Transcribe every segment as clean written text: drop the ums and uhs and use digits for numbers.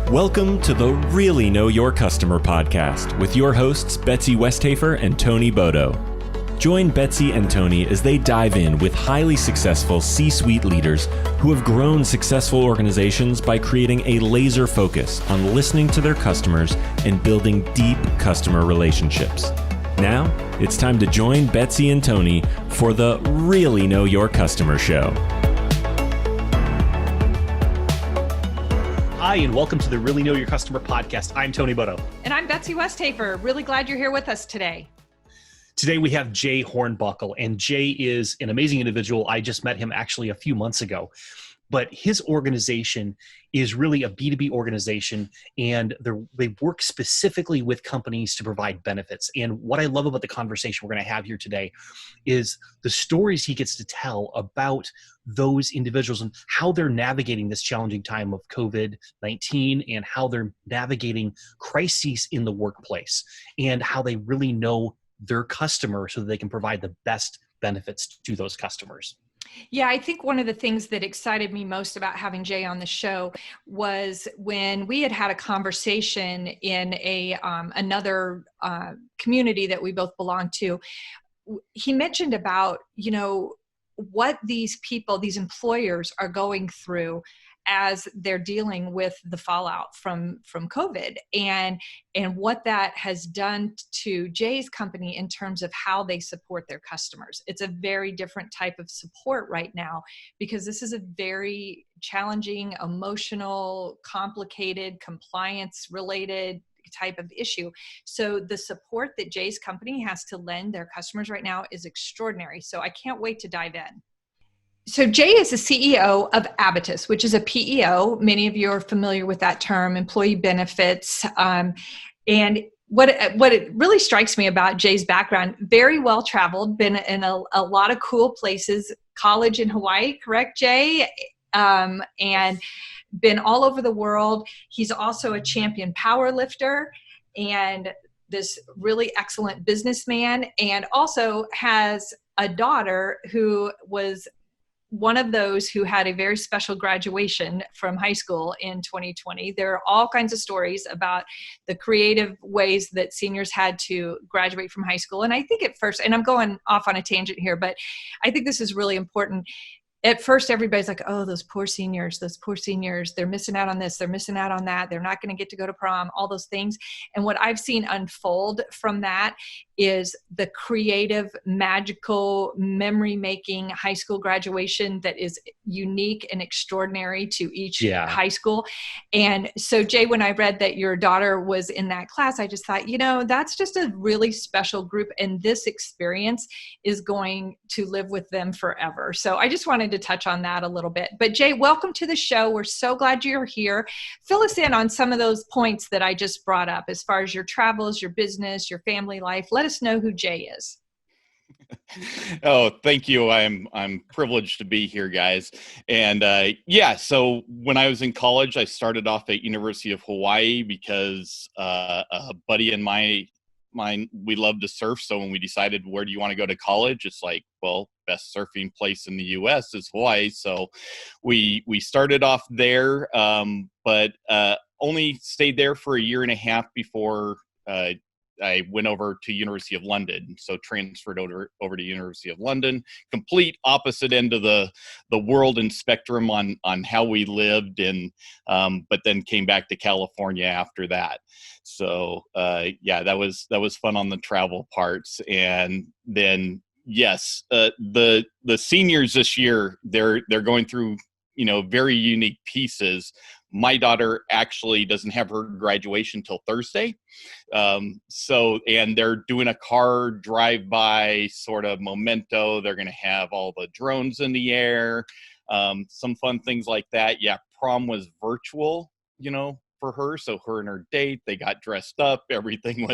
Welcome to the Really Know Your Customer podcast with your hosts, Betsy Westhafer and Tony Bodoh. Join Betsy and Tony as they dive in with highly successful C-suite leaders who have grown successful organizations by creating a laser focus on listening to their customers and building deep customer relationships. Now, it's time to join Betsy and Tony for the Really Know Your Customer show. Hi, and welcome to the Really Know Your Customer podcast. I'm Tony Bodoh. And I'm Betsy Westhafer. Really glad you're here with us today. Today we have Jay Hornbuckle, and Jay is an amazing individual. I just met him actually a few months ago, but his organization is really a B2B organization, and they work specifically with companies to provide benefits. And what I love about the conversation we're going to have here today is the stories he gets to tell about those individuals and how they're navigating this challenging time of COVID-19 and how they're navigating crises in the workplace and how they really know their customer so that they can provide the best benefits to those customers. Yeah, I think one of the things that excited me most about having Jay on the show was when we had a conversation in another community that we both belong to. He mentioned about, what these people, these employers are going through as they're dealing with the fallout from COVID and what that has done to Jay's company in terms of how they support their customers. It's a very different type of support right now because this is a very challenging, emotional, complicated, compliance-related type of issue. So the support that Jay's company has to lend their customers right now is extraordinary. So I can't wait to dive in. So Jay is the CEO of Abatys, which is a PEO. Many of you are familiar with that term, employee benefits. And what it really strikes me about Jay's background, very well traveled, been in a lot of cool places, college in Hawaii, correct, Jay? And been all over the world. He's also a champion power lifter and this really excellent businessman, and also has a daughter who was one of those who had a very special graduation from high school in 2020. There are all kinds of stories about the creative ways that seniors had to graduate from high school. And I think at first, and I'm going off on a tangent here, but I think this is really important. At first, everybody's like, oh, those poor seniors, they're missing out on this, they're missing out on that, they're not going to get to go to prom, all those things. And what I've seen unfold from that is the creative, magical, memory-making high school graduation that is unique and extraordinary to each high school. And so, Jay, when I read that your daughter was in that class, I just thought, that's just a really special group, and this experience is going to live with them forever. So I just wanted to touch on that a little bit. But Jay, welcome to the show. We're so glad you're here. Fill us in on some of those points that I just brought up as far as your travels, your business, your family life. Let us know who Jay is. Oh, thank you. I'm privileged to be here, guys. And so when I was in college, I started off at University of Hawaii because a buddy and mine, we love to surf. So when we decided, where do you want to go to college? It's like, well, best surfing place in the U.S. is Hawaii. So we started off there, but only stayed there for a year and a half before I went over to University of London. So transferred over to University of London, complete opposite end of the world and spectrum on how we lived, and but then came back to California after that. So that was fun on the travel parts. And then the seniors this year, they're going through very unique pieces. My daughter actually doesn't have her graduation till Thursday. And they're doing a car drive-by sort of memento. They're going to have all the drones in the air, some fun things like that. Yeah, prom was virtual, for her. So her and her date, they got dressed up. Everything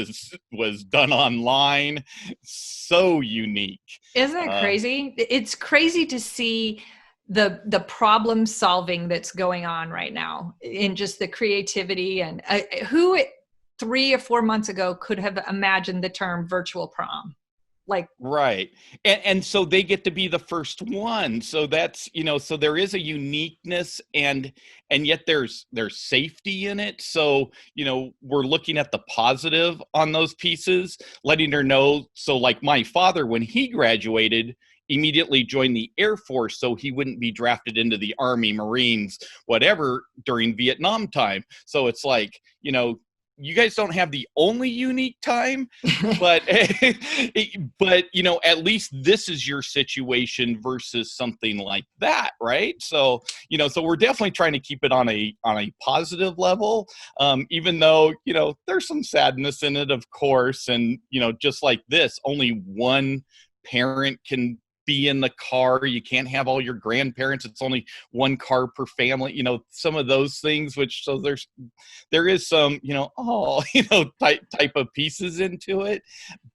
was done online. So unique. Isn't it crazy? It's crazy to see the problem solving that's going on right now in just the creativity, and who 3 or 4 months ago could have imagined the term virtual prom? Like, right. And so they get to be the first one. So that's, so there is a uniqueness, and yet there's safety in it. So, we're looking at the positive on those pieces, letting her know. So like my father, when he graduated, immediately joined the Air Force so he wouldn't be drafted into the Army, Marines, whatever during Vietnam time. So it's like, you guys don't have the only unique time, but but at least this is your situation versus something like that, right? So so we're definitely trying to keep it on a positive level, even though there's some sadness in it, of course, and just like this, only one parent can be in the car. You can't have all your grandparents. It's only one car per family, some of those things, which, so there is some, type of pieces into it,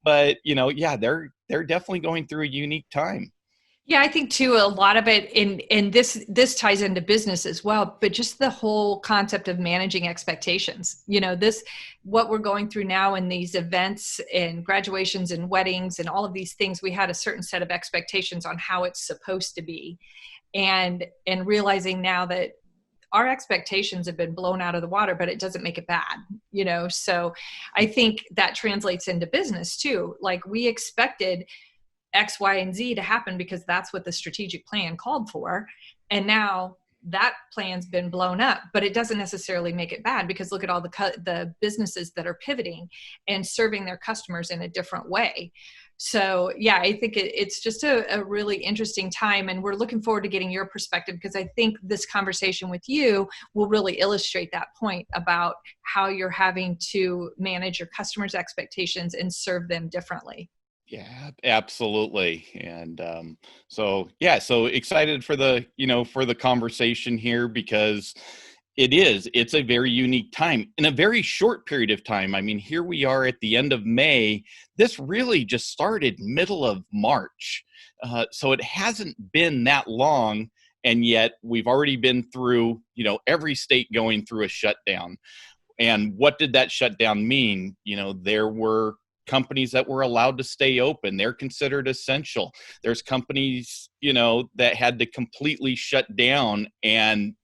but yeah, they're definitely going through a unique time. Yeah, I think too, a lot of it in this ties into business as well, but just the whole concept of managing expectations. What we're going through now in these events and graduations and weddings and all of these things, we had a certain set of expectations on how it's supposed to be. And realizing now that our expectations have been blown out of the water, but it doesn't make it bad, So I think that translates into business too. Like, we expected X, Y, and Z to happen because that's what the strategic plan called for. And now that plan's been blown up, but it doesn't necessarily make it bad, because look at all the businesses that are pivoting and serving their customers in a different way. So yeah, I think it's just a really interesting time, and we're looking forward to getting your perspective, because I think this conversation with you will really illustrate that point about how you're having to manage your customers' expectations and serve them differently. Yeah, absolutely. And so excited for the conversation here, because it's a very unique time in a very short period of time. I mean, here we are at the end of May. This really just started middle of March. So it hasn't been that long. And yet we've already been through, every state going through a shutdown. And what did that shutdown mean? There were companies that were allowed to stay open. They're considered essential. There's companies, that had to completely shut down, and,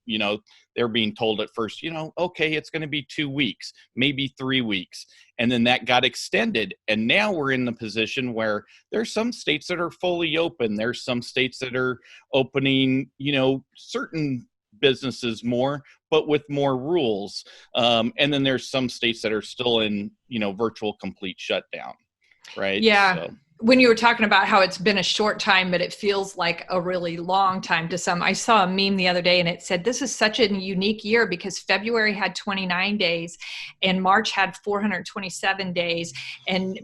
they're being told at first, okay, it's going to be 2 weeks, maybe 3 weeks. And then that got extended. And now we're in the position where there's some states that are fully open. There's some states that are opening, certain businesses more, but with more rules. And then there's some states that are still in, virtual complete shutdown, right? Yeah. So. When you were talking about how it's been a short time, but it feels like a really long time to some, I saw a meme the other day and it said, this is such a unique year because February had 29 days and March had 427 days and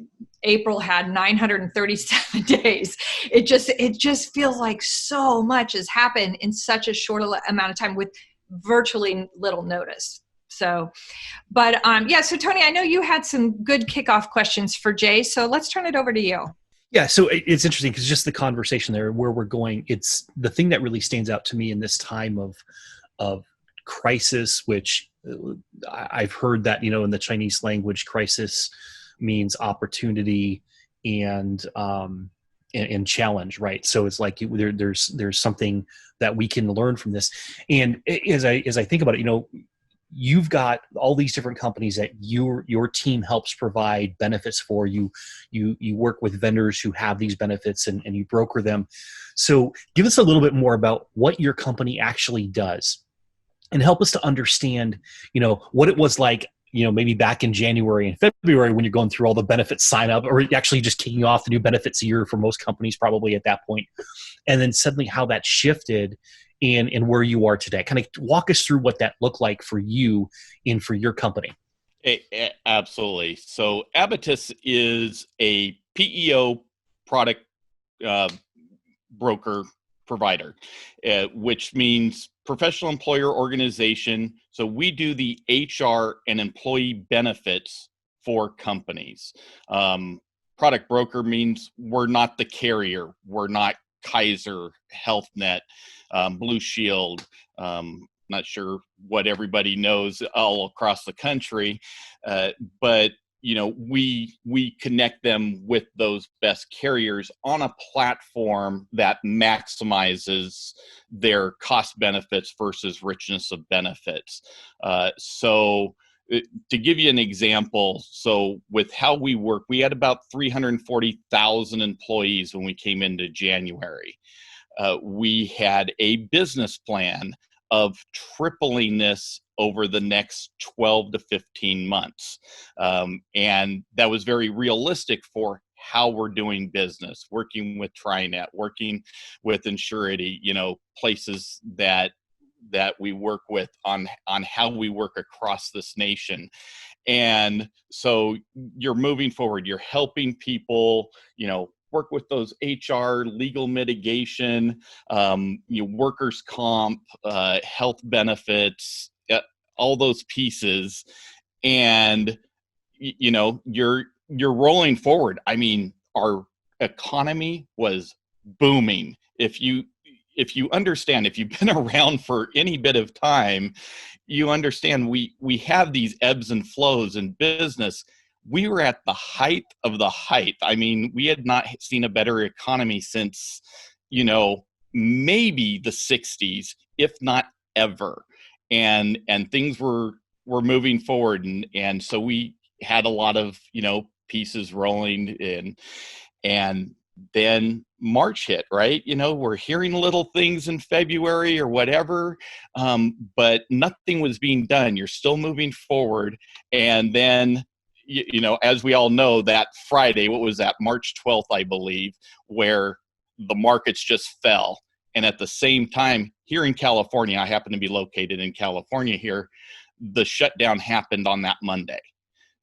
April had 937 days. It just feels like so much has happened in such a short amount of time with virtually little notice. So, but so Tony, I know you had some good kickoff questions for Jay, so let's turn it over to you. Yeah, so it's interesting because just the conversation there, where we're going, it's the thing that really stands out to me in this time of crisis, which I've heard that, in the Chinese language, crisis means opportunity and challenge, right? So it's like there's something that we can learn from this. And as I think about it, you've got all these different companies that your team helps provide benefits for. You work with vendors who have these benefits and you broker them. So give us a little bit more about what your company actually does and help us to understand, what it was like, maybe back in January and February when you're going through all the benefits sign up, or actually just kicking off the new benefits year for most companies probably at that point. And then suddenly how that shifted and where you are today. Kind of walk us through what that looked like for you and for your company. Absolutely. So Abatys is a PEO product broker provider, which means professional employer organization. So we do the HR and employee benefits for companies. Product broker means we're not the carrier. We're not Kaiser, Health Net, Blue Shield, not sure what everybody knows all across the country, but we connect them with those best carriers on a platform that maximizes their cost benefits versus richness of benefits. So to give you an example, so with how we work, we had about 340,000 employees when we came into January. We had a business plan of tripling this over the next 12 to 15 months. And that was very realistic for how we're doing business, working with TriNet, working with Insurity, places that we work with on how we work across this nation. And so you're moving forward, you're helping people, work with those HR, legal mitigation, workers' comp, health benefits, all those pieces. And, you're rolling forward. I mean, our economy was booming. If you understand, if you've been around for any bit of time, you understand we have these ebbs and flows in business. We were at the height of the height. I mean, we had not seen a better economy since, maybe the 60s, if not ever. And things were moving forward. And so we had a lot of, pieces rolling in. And then March hit, right? We're hearing little things in February or whatever, but nothing was being done. You're still moving forward. And then, as we all know, that Friday, what was that, March 12th, I believe, where the markets just fell. And at the same time, here in California, I happen to be located in California here, the shutdown happened on that Monday.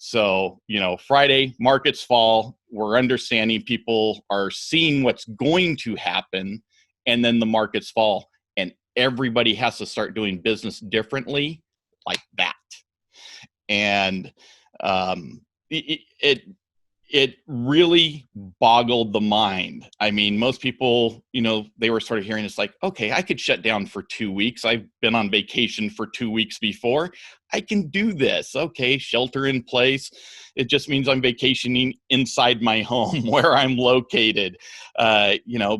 So, Friday, markets fall. We're understanding people are seeing what's going to happen, and then the markets fall, and everybody has to start doing business differently like that. And it really boggled the mind. I mean, most people, they were sort of hearing it's like, okay, I could shut down for 2 weeks. I've been on vacation for 2 weeks before. I can do this. Okay, shelter in place. It just means I'm vacationing inside my home where I'm located.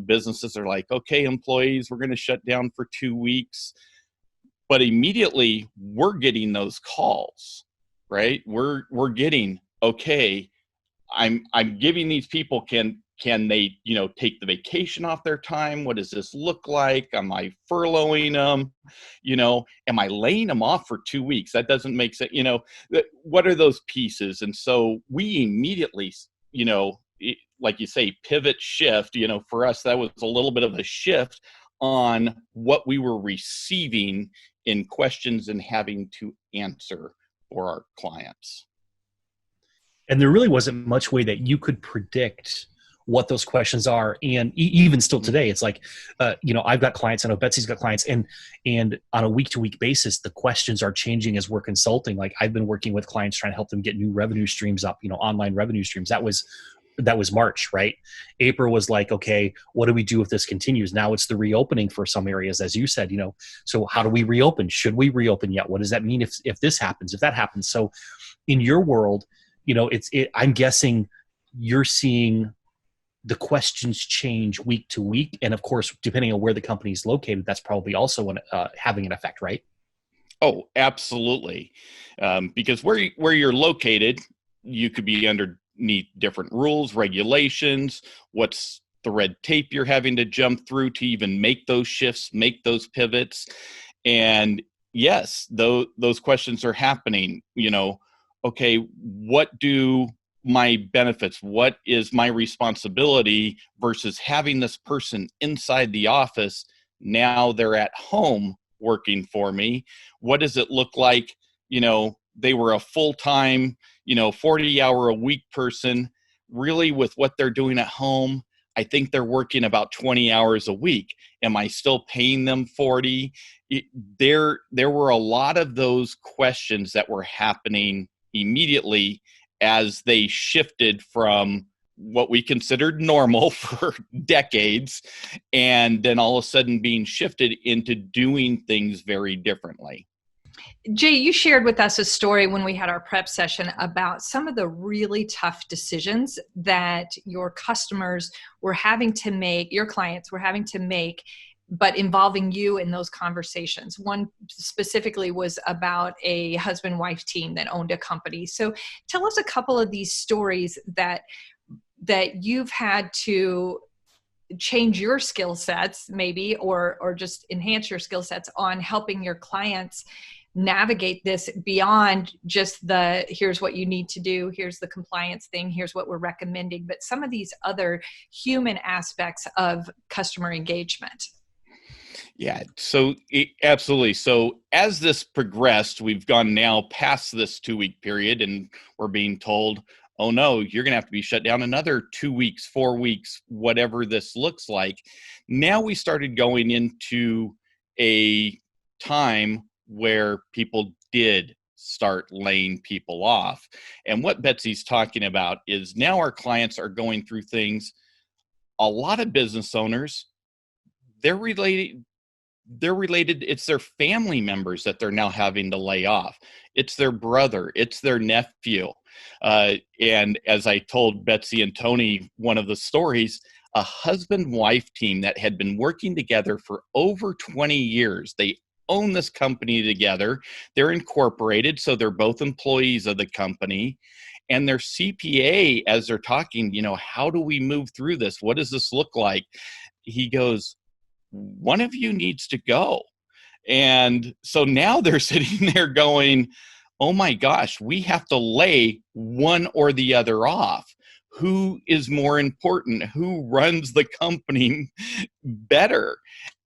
Businesses are like, okay, employees, we're going to shut down for 2 weeks. But immediately we're getting those calls, right? We're getting, okay, I'm giving these people, can they, take the vacation off their time? What does this look like? Am I furloughing them? Am I laying them off for 2 weeks? That doesn't make sense. What are those pieces? And so we immediately, like you say, pivot, shift, for us, that was a little bit of a shift on what we were receiving in questions and having to answer for our clients. And there really wasn't much way that you could predict what those questions are. And even still today, it's like, I've got clients, I know Betsy's got clients, and on a week-to-week basis, the questions are changing as we're consulting. Like, I've been working with clients trying to help them get new revenue streams up, online revenue streams. That was March, right? April was like, okay, what do we do if this continues? Now it's the reopening for some areas, as you said, so how do we reopen? Should we reopen yet? What does that mean if this happens, if that happens? So in your world, I'm guessing you're seeing the questions change week to week. And of course, depending on where the company is located, that's probably also having an effect, right? Oh, absolutely. Because where you're located, you could be underneath different rules, regulations, what's the red tape you're having to jump through to even make those shifts, make those pivots. And yes, those questions are happening, okay, what do my benefits, what is my responsibility versus having this person inside the office? Now they're at home working for me. What does it look like? They were a full-time, 40-hour-a-week person. Really, with what they're doing at home, I think they're working about 20 hours a week. Am I still paying them 40? There were a lot of those questions that were happening immediately as they shifted from what we considered normal for decades, and then all of a sudden being shifted into doing things very differently. Jay, you shared with us a story when we had our prep session about some of the really tough decisions that your customers were having to make, your clients were having to make, but involving you in those conversations. One specifically was about a husband-wife team that owned a company. So tell us a couple of these stories that you've had to change your skill sets maybe, or just enhance your skill sets on helping your clients navigate this beyond just the here's what you need to do, here's the compliance thing, here's what we're recommending, but some of these other human aspects of customer engagement. Yeah, so absolutely. So as this progressed, we've gone now past this 2-week period, and we're being told, oh no, you're going to have to be shut down another 2 weeks, 4 weeks, whatever this looks like. Now we started going into a time where people did start laying people off. And what Betsy's talking about is now our clients are going through things. A lot of business owners, they're related, it's their family members that they're now having to lay off. It's their brother, it's their nephew. And as I told Betsy and Tony, one of the stories, a husband-wife team that had been working together for over 20 years. They own this company together. They're incorporated, so they're both employees of the company. And their CPA, as they're talking, how do we move through this? What does this look like? He goes, one of you needs to go. And so now they're sitting there going, oh my gosh, we have to lay one or the other off. Who is more important? Who runs the company better?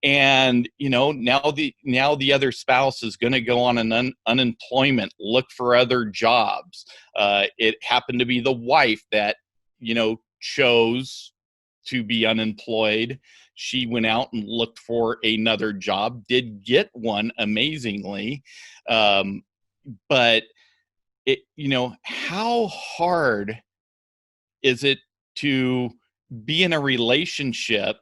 And now the other spouse is going to go on an unemployment, look for other jobs. It happened to be the wife that chose to be unemployed. She went out and looked for another job, did get one amazingly. But how hard is it to be in a relationship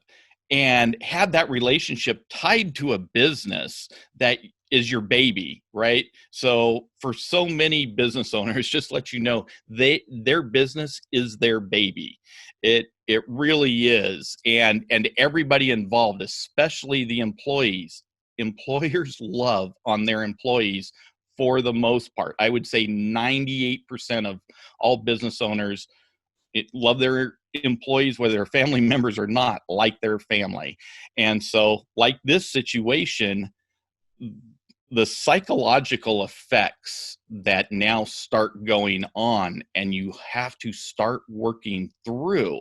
and have that relationship tied to a business that is your baby, right? So for so many business owners, just let you know, their business is their baby. It really is. And everybody involved, especially the employees, employers love on their employees for the most part. I would say 98% of all business owners love their employees, whether they're family members or not, like their family. And so like this situation, the psychological effects that now start going on and you have to start working through.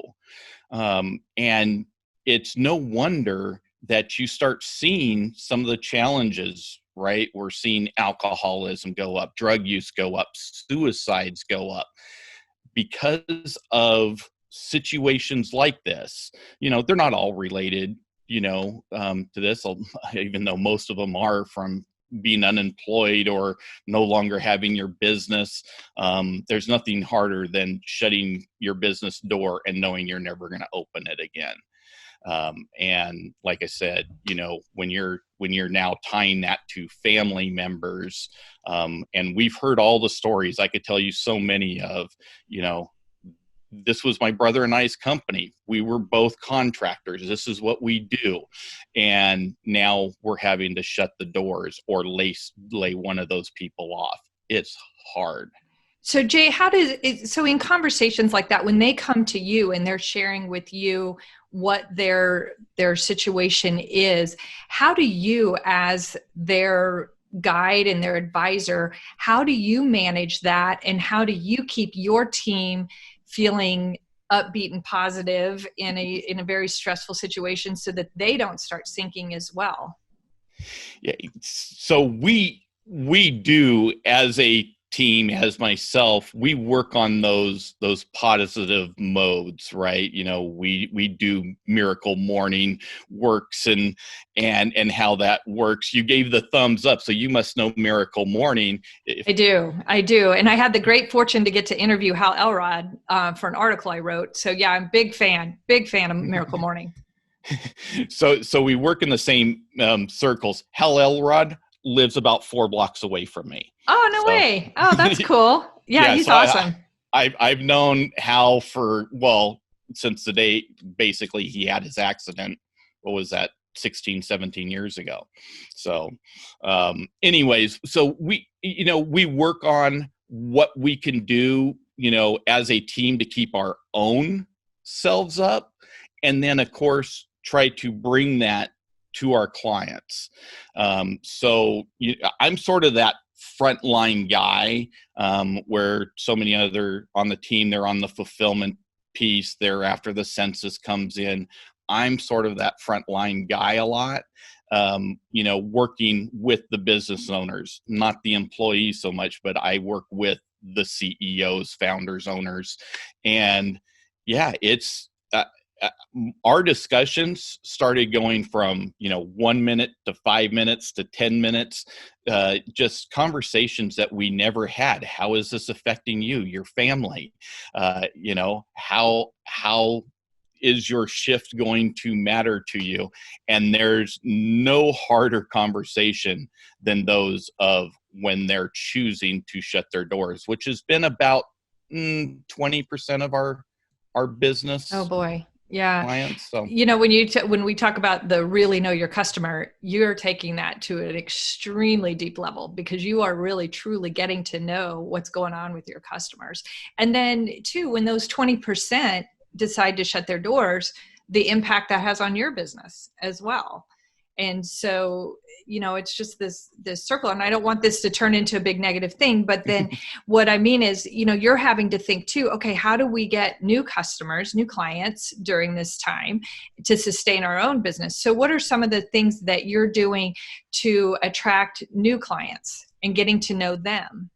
And it's no wonder that you start seeing some of the challenges, right? We're seeing alcoholism go up, drug use go up, suicides go up because of situations like this. They're not all related, to this, even though most of them are from being unemployed or no longer having your business. There's nothing harder than shutting your business door and knowing you're never going to open it again. And like I said, when you're now tying that to family members, and we've heard all the stories, I could tell you so many of, this was my brother and I's company. We were both contractors. This is what we do. And now we're having to shut the doors or lay one of those people off. It's hard. So Jay, so in conversations like that, when they come to you and they're sharing with you what their situation is, how do you, as their guide and their advisor, how do you manage that? And how do you keep your team feeling upbeat and positive in a very stressful situation so that they don't start sinking as well? Yeah. So we do, as a team, as myself, we work on those positive modes, right? We do Miracle Morning works and how that works. You gave the thumbs up, so you must know Miracle Morning. I do. And I had the great fortune to get to interview Hal Elrod for an article I wrote. So yeah, I'm big fan of Miracle Morning. So we work in the same circles. Hal Elrod, lives about 4 blocks away from me. Oh, no way. Oh, that's cool. Yeah, he's so awesome. I've known Hal since the day basically he had his accident. What was that? 16, 17 years ago. So anyways, so we work on what we can do, as a team to keep our own selves up. And then of course, try to bring that to our clients. So I'm sort of that frontline guy, where so many other on the team, they're on the fulfillment piece. They're after the census comes in. I'm sort of that frontline guy a lot, working with the business owners, not the employees so much, but I work with the CEOs, founders, owners. And yeah, it's, our discussions started going from 1 minute to 5 minutes to 10 minutes, just conversations that we never had. How is this affecting you, your family? How is your shift going to matter to you? And there's no harder conversation than those of when they're choosing to shut their doors, which has been about 20% of our business. Oh boy. Yeah. Clients, so. When we talk about the really know your customer, you're taking that to an extremely deep level, because you are really truly getting to know what's going on with your customers. And then too, when those 20% decide to shut their doors, the impact that has on your business as well. And so, it's just this circle, and I don't want this to turn into a big negative thing, but then what I mean is, you're having to think too, okay, how do we get new customers, new clients during this time to sustain our own business? So what are some of the things that you're doing to attract new clients and getting to know them?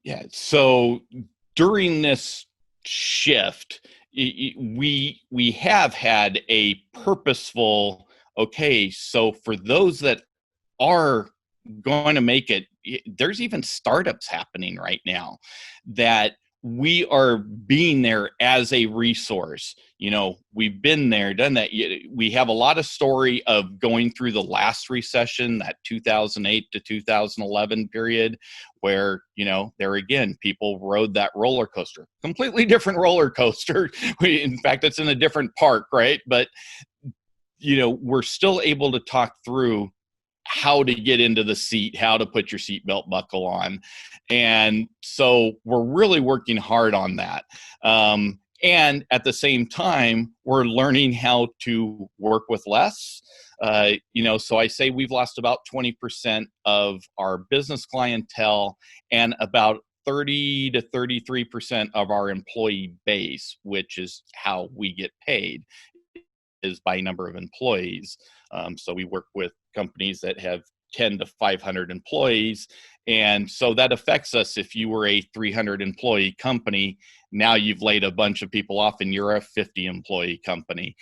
Yeah. So during this shift, we have had a purposeful, okay, so for those that are going to make it, there's even startups happening right now that we are being there as a resource. We've been there, done that. We have a lot of story of going through the last recession, that 2008 to 2011 period, where, there again, people rode that roller coaster, completely different roller coaster. In fact, it's in a different park, right? But, we're still able to talk through how to get into the seat, how to put your seatbelt buckle on. And so we're really working hard on that. And at the same time, we're learning how to work with less. So I say we've lost about 20% of our business clientele and about 30 to 33% of our employee base, which is how we get paid, is by number of employees. So we work with companies that have 10 to 500 employees. And so that affects us. If you were a 300 employee company, now you've laid a bunch of people off and you're a 50 employee company.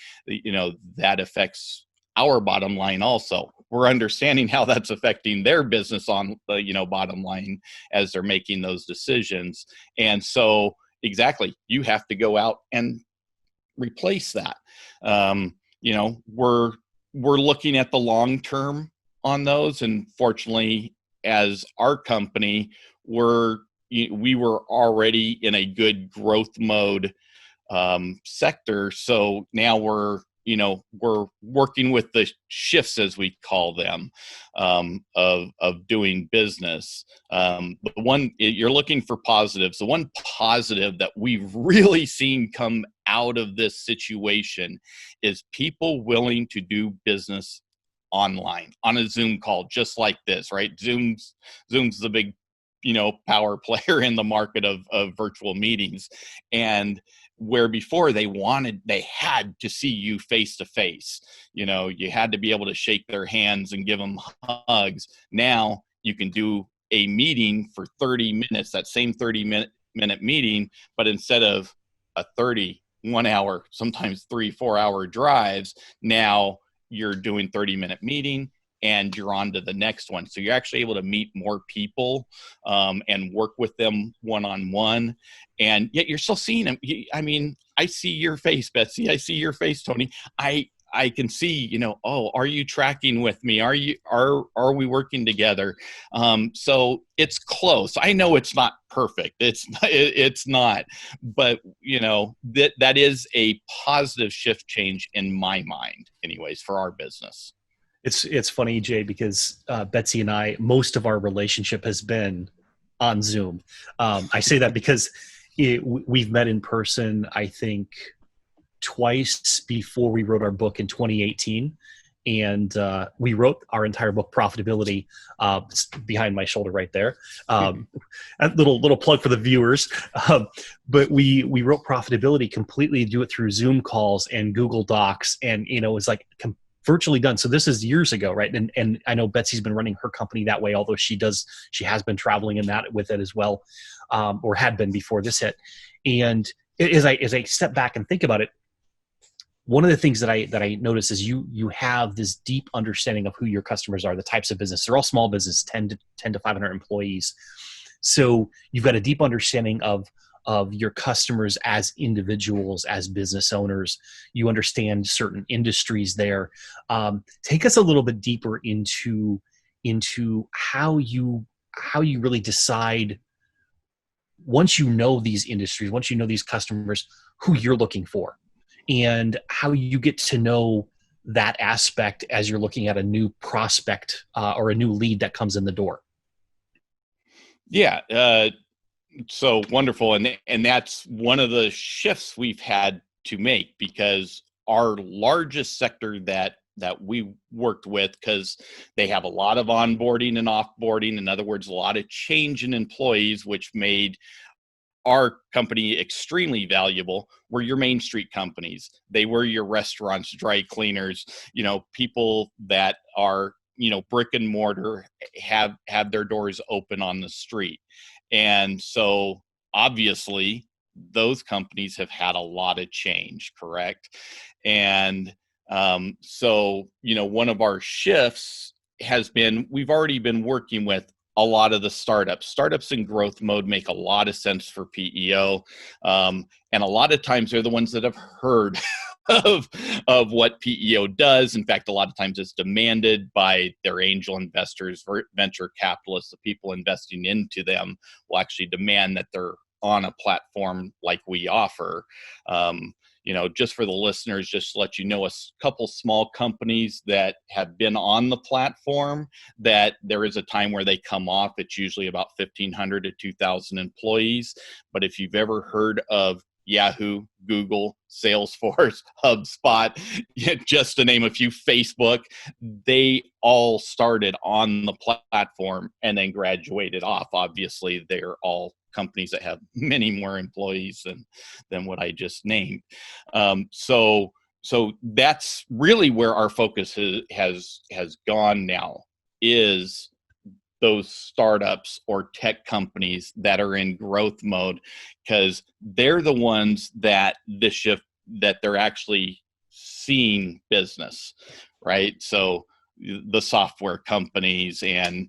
That affects our bottom line also. We're understanding how that's affecting their business on the, bottom line as they're making those decisions. And so exactly, you have to go out and replace that. We're looking at the long term on those, and fortunately, as our company, we were already in a good growth mode sector. So now we're working with the shifts, as we call them, of doing business. The one you're looking for positives. The one positive that we've really seen come out of this situation is people willing to do business online on a Zoom call, just like this, right? Zoom's the big, power player in the market of virtual meetings. And where before they had to see you face to face, you had to be able to shake their hands and give them hugs. Now you can do a meeting for 30 minutes, that same 30-minute meeting, but instead of a 1 hour, sometimes 3-4 hour drives, now you're doing 30-minute meeting and you're on to the next one. So you're actually able to meet more people and work with them one-on-one. And yet you're still seeing them. I mean, I see your face, Betsy. I see your face, Tony. I I can see, oh, are you tracking with me? Are we working together? So it's close. I know it's not perfect. It's not, but that is a positive shift change in my mind, anyways, for our business. It's funny, Jay, because Betsy and I, most of our relationship has been on Zoom. I say that because we've met in person, I think, twice before we wrote our book in 2018. And we wrote our entire book, Profitability, behind my shoulder right there. A little plug for the viewers. But we wrote Profitability completely, do it through Zoom calls and Google Docs. And, it was like virtually done. So this is years ago, right? And I know Betsy's been running her company that way, although she has been traveling in that with it as well, or had been before this hit. And as I step back and think about it, one of the things that I notice is you have this deep understanding of who your customers are, the types of business. They're all small business, 10 to 500 employees. So you've got a deep understanding of your customers as individuals, as business owners. You understand certain industries there. Take us a little bit deeper into how you really decide, once you know these industries, once you know these customers, who you're looking for, and how you get to know that aspect as you're looking at a new prospect or a new lead that comes in the door. Yeah. So wonderful. And that's one of the shifts we've had to make, because our largest sector that we worked with, because they have a lot of onboarding and offboarding, in other words, a lot of change in employees, which made our company extremely valuable, were your Main Street companies. They were your restaurants, dry cleaners, people that are, brick and mortar, have their doors open on the street. And so obviously those companies have had a lot of change, correct? And so, one of our shifts has been, we've already been working with a lot of the startups in growth mode. Make a lot of sense for PEO. And a lot of times they're the ones that have heard of what PEO does. In fact, a lot of times it's demanded by their angel investors, venture capitalists. The people investing into them will actually demand that they're on a platform like we offer. Just for the listeners, just to let you know, a couple small companies that have been on the platform, that there is a time where they come off. It's usually about 1,500 to 2,000 employees. But if you've ever heard of Yahoo, Google, Salesforce, HubSpot, just to name a few, Facebook, they all started on the platform and then graduated off. Obviously, they're all companies that have many more employees than what I just named. So that's really where our focus has gone now, is those startups or tech companies that are in growth mode, because they're the ones that this shift, that they're actually seeing business, right? So the software companies and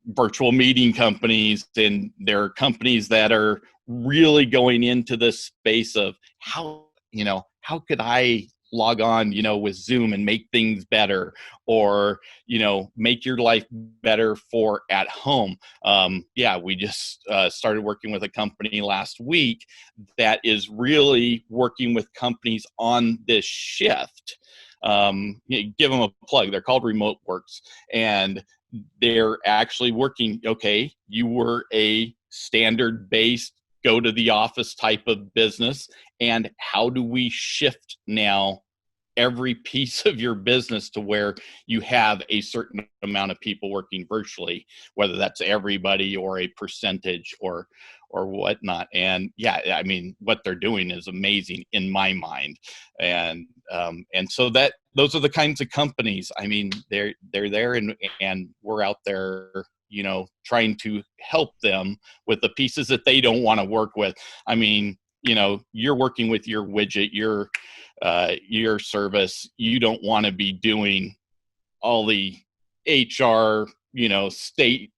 virtual meeting companies, and there are companies that are really going into this space of how could I log on, with Zoom and make things better, or, make your life better for at home. We just started working with a company last week that is really working with companies on this shift. Give them a plug. They're called Remote Works, and they're actually working. Okay, you were a standard-based, go to the office type of business, and how do we shift now every piece of your business to where you have a certain amount of people working virtually, whether that's everybody or a percentage or whatnot. And what they're doing is amazing in my mind. And so those are the kinds of companies. They're there, and we're out there, trying to help them with the pieces that they don't want to work with. You're working with your widget, your service. You don't want to be doing all the HR, state,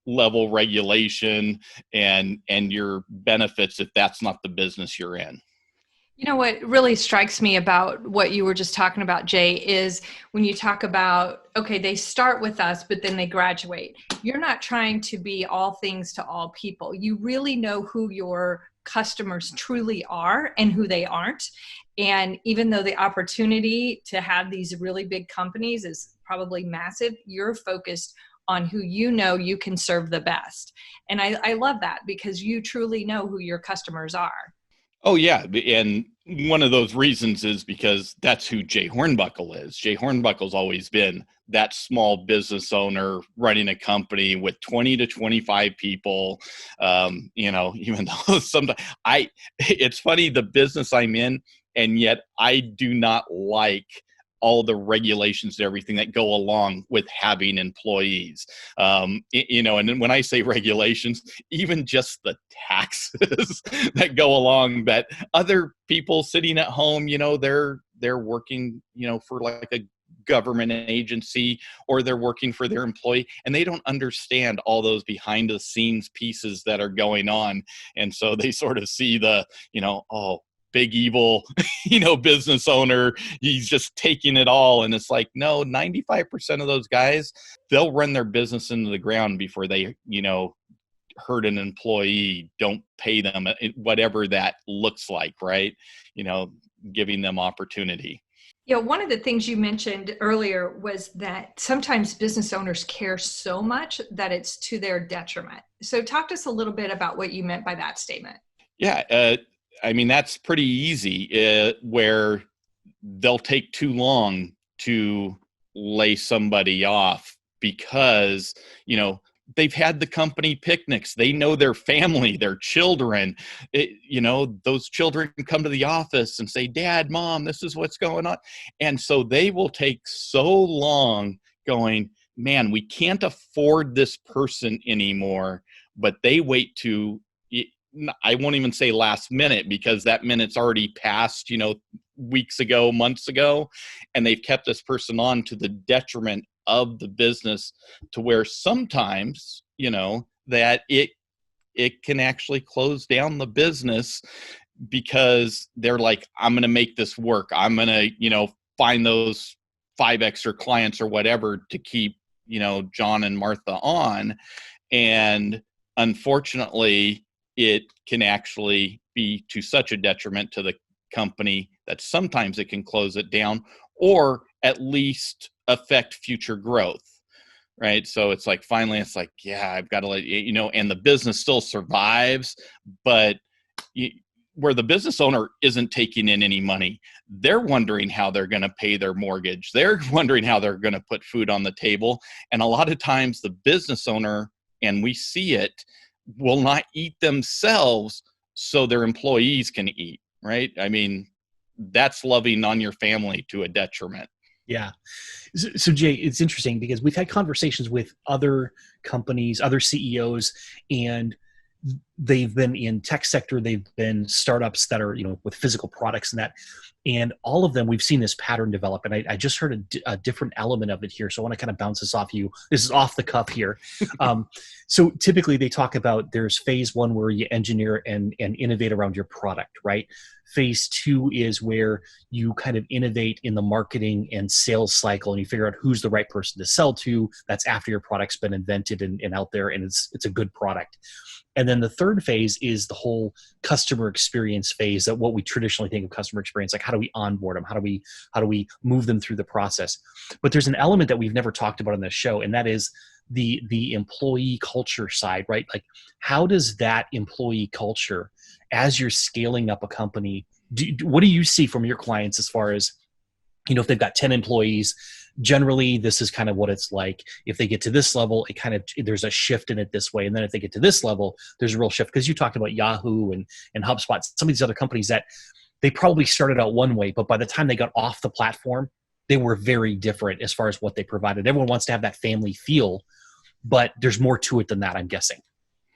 level regulation and your benefits if that's not the business you're in. You know, what really strikes me about what you were just talking about, Jay, is when you talk about, okay, they start with us, but then they graduate. You're not trying to be all things to all people. You really know who your customers truly are and who they aren't. And even though the opportunity to have these really big companies is probably massive, you're focused on who you know you can serve the best. And I love that, because you truly know who your customers are. Oh yeah, and one of those reasons is because that's who Jay Hornbuckle is. Jay Hornbuckle's always been that small business owner running a company with 20 to 25 people. Even though sometimes it's funny, the business I'm in, and yet I do not like all the regulations and everything that go along with having employees. And then when I say regulations, even just the taxes that go along, that other people sitting at home, they're working, for like a government agency, or they're working for their employee, and they don't understand all those behind the scenes pieces that are going on. And so they sort of see the, big evil, business owner, he's just taking it all. And it's like, no, 95% of those guys, they'll run their business into the ground before they, hurt an employee, don't pay them, whatever that looks like, right? Giving them opportunity. Yeah, one of the things you mentioned earlier was that sometimes business owners care so much that it's to their detriment. So talk to us a little bit about what you meant by that statement. Yeah, that's pretty easy, where they'll take too long to lay somebody off because, they've had the company picnics. They know their family, their children. Those children come to the office and say, Dad, Mom, this is what's going on. And so they will take so long going, man, we can't afford this person anymore. But they wait to, I won't even say last minute, because that minute's already passed, weeks ago, months ago, and they've kept this person on to the detriment of the business, to where sometimes, that it can actually close down the business, because they're like, I'm going to make this work. I'm going to, find those 5 extra clients or whatever to keep, John and Martha on. And unfortunately, it can actually be to such a detriment to the company that sometimes it can close it down, or at least affect future growth, right? So it's like, finally, it's like, yeah, I've got to let and the business still survives, but where the business owner isn't taking in any money, they're wondering how they're going to pay their mortgage. They're wondering how they're going to put food on the table. And a lot of times the business owner, and we see it, will not eat themselves so their employees can eat, right? That's loving on your family to a detriment. Yeah. So Jay, it's interesting because we've had conversations with other companies, other CEOs, and they've been in tech sector, they've been startups that are, with physical products and that, and all of them, we've seen this pattern develop. And I just heard a different element of it here. So I want to kind of bounce this off you. This is off the cuff here. So typically they talk about, there's phase 1 where you engineer and innovate around your product, right? Phase 2 is where you kind of innovate in the marketing and sales cycle, and you figure out who's the right person to sell to. That's after your product's been invented and out there, and it's a good product. And then the third phase is the whole customer experience phase, that what we traditionally think of customer experience, like how do we onboard them? How do we move them through the process? But there's an element that we've never talked about on this show, and that is the employee culture side, right? Like, how does that employee culture, as you're scaling up a company, what do you see from your clients as far as, if they've got 10 employees, generally this is kind of what it's like. If they get to this level, it kind of, there's a shift in it this way. And then if they get to this level, there's a real shift. Because you talked about Yahoo and HubSpot, some of these other companies that they probably started out one way, but by the time they got off the platform, they were very different as far as what they provided. Everyone wants to have that family feel, but there's more to it than that, I'm guessing.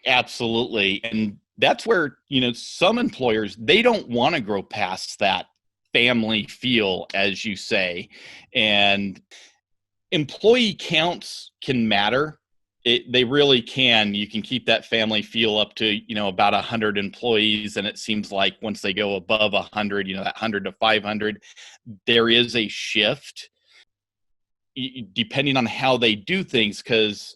Absolutely. And that's where, some employers, they don't want to grow past that family feel, as you say. And employee counts can matter, They really can. You can keep that family feel up to, about 100 employees. And it seems like once they go above 100, that 100 to 500, there is a shift depending on how they do things, because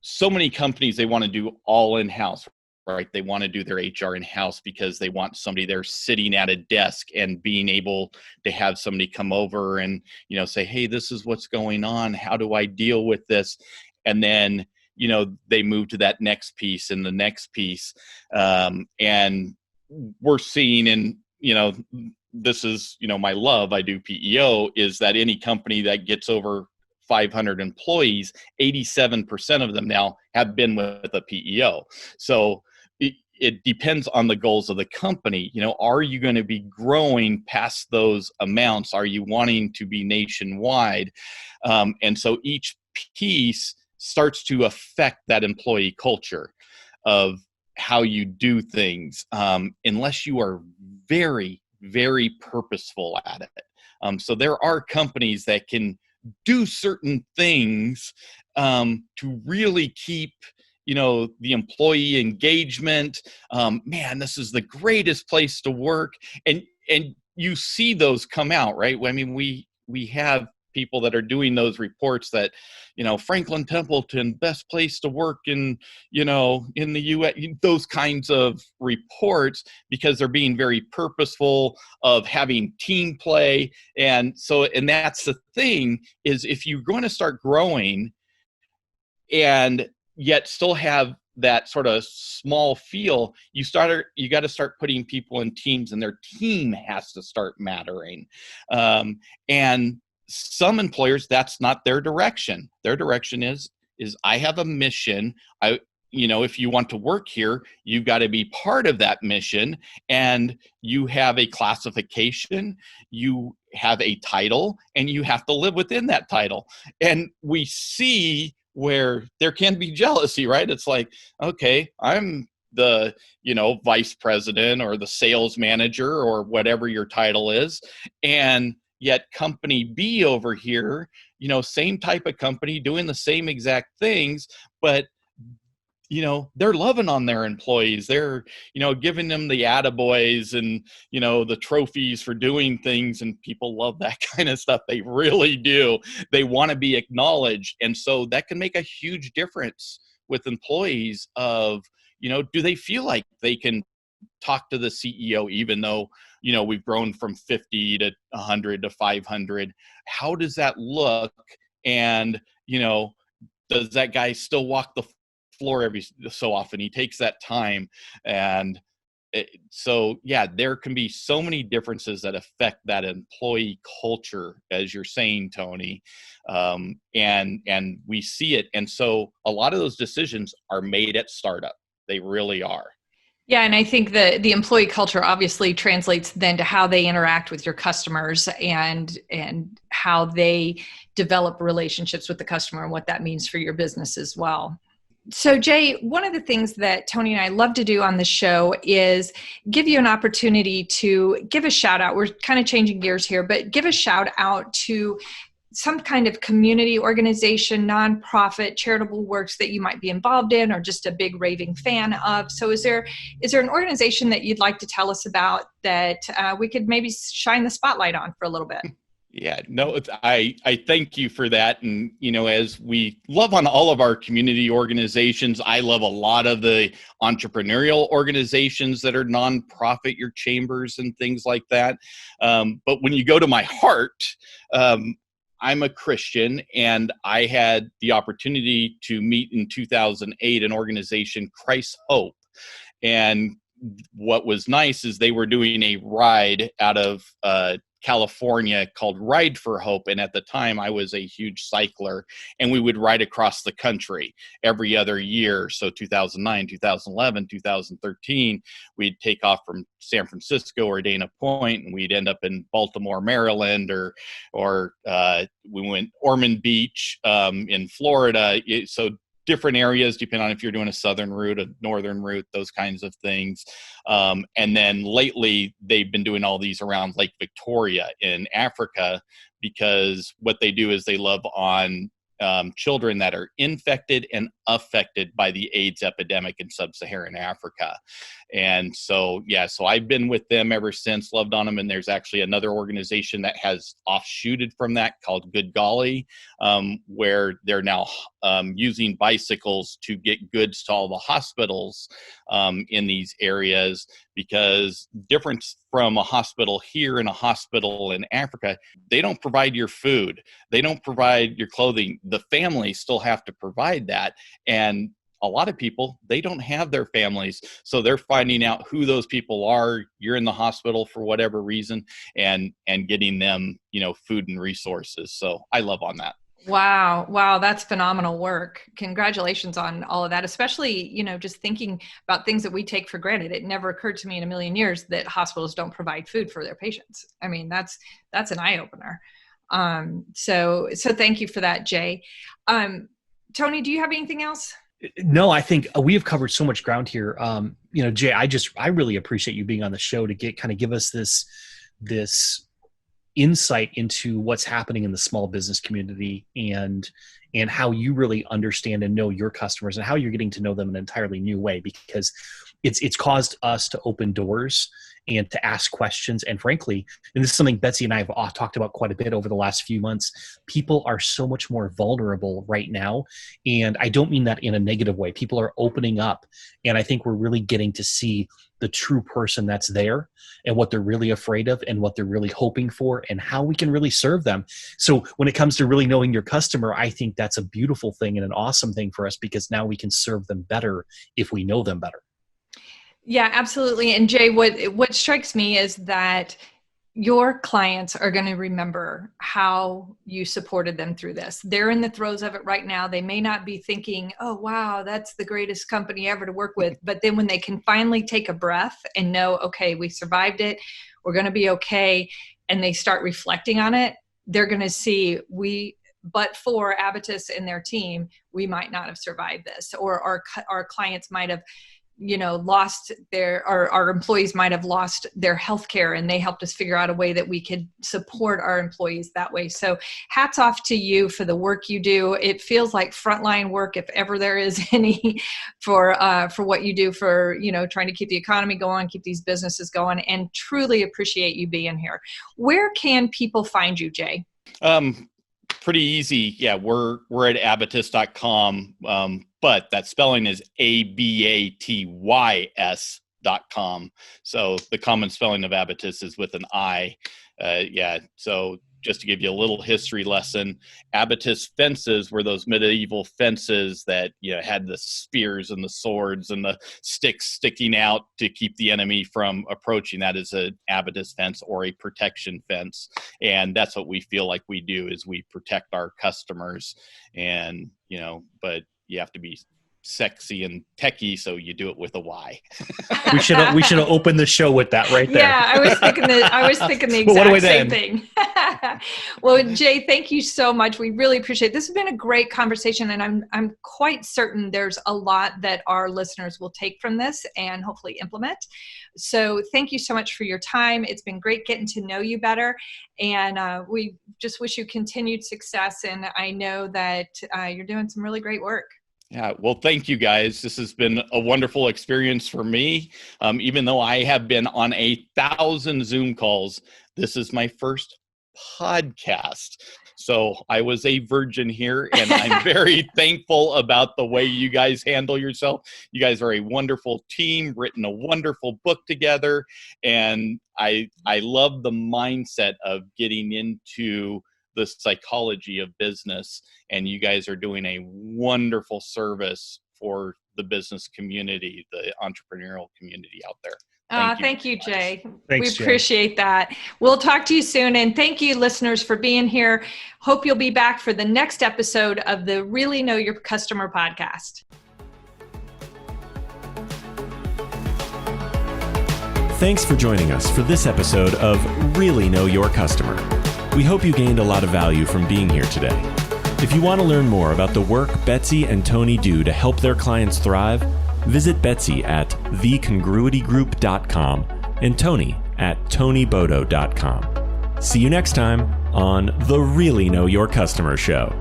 so many companies, they want to do all in-house, right? They want to do their HR in-house because they want somebody there sitting at a desk and being able to have somebody come over and, say, hey, this is what's going on. How do I deal with this? And then, they move to that next piece and the next piece. And we're seeing this is, my love, I do PEO, is that any company that gets over 500 employees, 87% of them now have been with a PEO. So it depends on the goals of the company. Are you going to be growing past those amounts? Are you wanting to be nationwide? And so each piece starts to affect that employee culture of how you do things, unless you are very, very purposeful at it. So there are companies that can do certain things to really keep the employee engagement. Man, this is the greatest place to work, and you see those come out, right? I mean, we have people that are doing those reports that Franklin Templeton, best place to work in in the US, those kinds of reports, because they're being very purposeful of having team play. And that's the thing, is if you're going to start growing and yet still have that sort of small feel, you got to start putting people in teams, and their team has to start mattering. And some employers, that's not their direction. Their direction is I have a mission. If you want to work here, you've got to be part of that mission, and you have a classification, you have a title, and you have to live within that title. And we see where there can be jealousy, right? It's like, okay, I'm the, vice president or the sales manager or whatever your title is. And yet company B over here, same type of company doing the same exact things, but they're loving on their employees. They're, giving them the attaboys and, the trophies for doing things. And people love that kind of stuff. They really do. They want to be acknowledged. And so that can make a huge difference with employees of, do they feel like they can talk to the CEO, even though, we've grown from 50 to 100 to 500. How does that look? And, does that guy still walk the floor every so often? He takes that time. And there can be so many differences that affect that employee culture, as you're saying, Tony. And we see it. And so a lot of those decisions are made at startup. They really are. Yeah, and I think the employee culture obviously translates then to how they interact with your customers and how they develop relationships with the customer and what that means for your business as well. So Jay, one of the things that Tony and I love to do on the show is give you an opportunity to give a shout out. We're kind of changing gears here, but give a shout out to some kind of community organization, nonprofit, charitable works that you might be involved in or just a big raving fan of. So is there an organization that you'd like to tell us about that we could maybe shine the spotlight on for a little bit? Yeah, no, I thank you for that. And, as we love on all of our community organizations, I love a lot of the entrepreneurial organizations that are nonprofit, your chambers and things like that. But when you go to my heart, I'm a Christian, and I had the opportunity to meet in 2008 an organization, Christ's Hope. And what was nice is they were doing a ride out of California called Ride for Hope. And at the time I was a huge cycler, and we would ride across the country every other year. So 2009, 2011, 2013, we'd take off from San Francisco or Dana Point, and we'd end up in Baltimore, Maryland, or we went Ormond Beach in Florida. So different areas, depending on if you're doing a southern route, a northern route, those kinds of things. And then lately, they've been doing all these around Lake Victoria in Africa, because what they do is they love on children that are infected and affected by the AIDS epidemic in sub-Saharan Africa. And so, so I've been with them ever since, loved on them. And there's actually another organization that has offshooted from that called Good Golly, where they're now using bicycles to get goods to all the hospitals in these areas, because difference from a hospital here and a hospital in Africa, they don't provide your food. They don't provide your clothing. The families still have to provide that. And a lot of people, they don't have their families. So they're finding out who those people are. You're in the hospital for whatever reason, and getting them, food and resources. So I love on that. Wow. That's phenomenal work. Congratulations on all of that, especially, just thinking about things that we take for granted. It never occurred to me in a million years that hospitals don't provide food for their patients. I mean, that's an eye opener. So thank you for that, Jay. Tony, do you have anything else? No, I think we have covered so much ground here. Jay, I really appreciate you being on the show to give us this insight into what's happening in the small business community and how you really understand and know your customers and how you're getting to know them in an entirely new way, because it's caused us to open doors and to ask questions. And frankly, and this is something Betsy and I have talked about quite a bit over the last few months, people are so much more vulnerable right now. And I don't mean that in a negative way. People are opening up. And I think we're really getting to see the true person that's there and what they're really afraid of and what they're really hoping for and how we can really serve them. So when it comes to really knowing your customer, I think that's a beautiful thing and an awesome thing for us, because now we can serve them better if we know them better. Yeah, absolutely. And Jay, what strikes me is that your clients are going to remember how you supported them through this. They're in the throes of it right now. They may not be thinking, oh, wow, that's the greatest company ever to work with. But then when they can finally take a breath and know, okay, we survived it, we're going to be okay, and they start reflecting on it, they're going to see but for Abatys and their team, we might not have survived this, or our clients might have lost our employees might have lost their healthcare, and they helped us figure out a way that we could support our employees that way. So hats off to you for the work you do. It feels like frontline work, if ever there is any, for what you do for, trying to keep the economy going, keep these businesses going, and truly appreciate you being here. Where can people find you, Jay? Pretty easy. Yeah, we're at abatys.com. But that spelling is ABATYS.com. So the common spelling of Abatys is with an I. So just to give you a little history lesson, Abatys fences were those medieval fences that had the spears and the swords and the sticks sticking out to keep the enemy from approaching. That is an Abatys fence, or a protection fence. And that's what we feel like we do, is we protect our customers. And but you have to be sexy and techie, so you do it with a Y. We should have opened the show with that right there. Yeah, I was thinking the exact same thing. Well, Jay, thank you so much. We really appreciate it. This has been a great conversation, and I'm quite certain there's a lot that our listeners will take from this and hopefully implement. So thank you so much for your time. It's been great getting to know you better, and we just wish you continued success. And I know that you're doing some really great work. Yeah, well, thank you guys. This has been a wonderful experience for me. Even though I have been on 1,000 Zoom calls, this is my first podcast. So I was a virgin here, and I'm very thankful about the way you guys handle yourself. You guys are a wonderful team, written a wonderful book together, and I love the mindset of getting into the psychology of business, and you guys are doing a wonderful service for the business community, the entrepreneurial community out there. Thank you, Jay. Thanks, we appreciate that. We'll talk to you soon. And thank you, listeners, for being here. Hope you'll be back for the next episode of the Really Know Your Customer podcast. Thanks for joining us for this episode of Really Know Your Customer. We hope you gained a lot of value from being here today. If you want to learn more about the work Betsy and Tony do to help their clients thrive, visit Betsy at thecongruitygroup.com and Tony at tonybodoh.com. See you next time on the Really Know Your Customer show.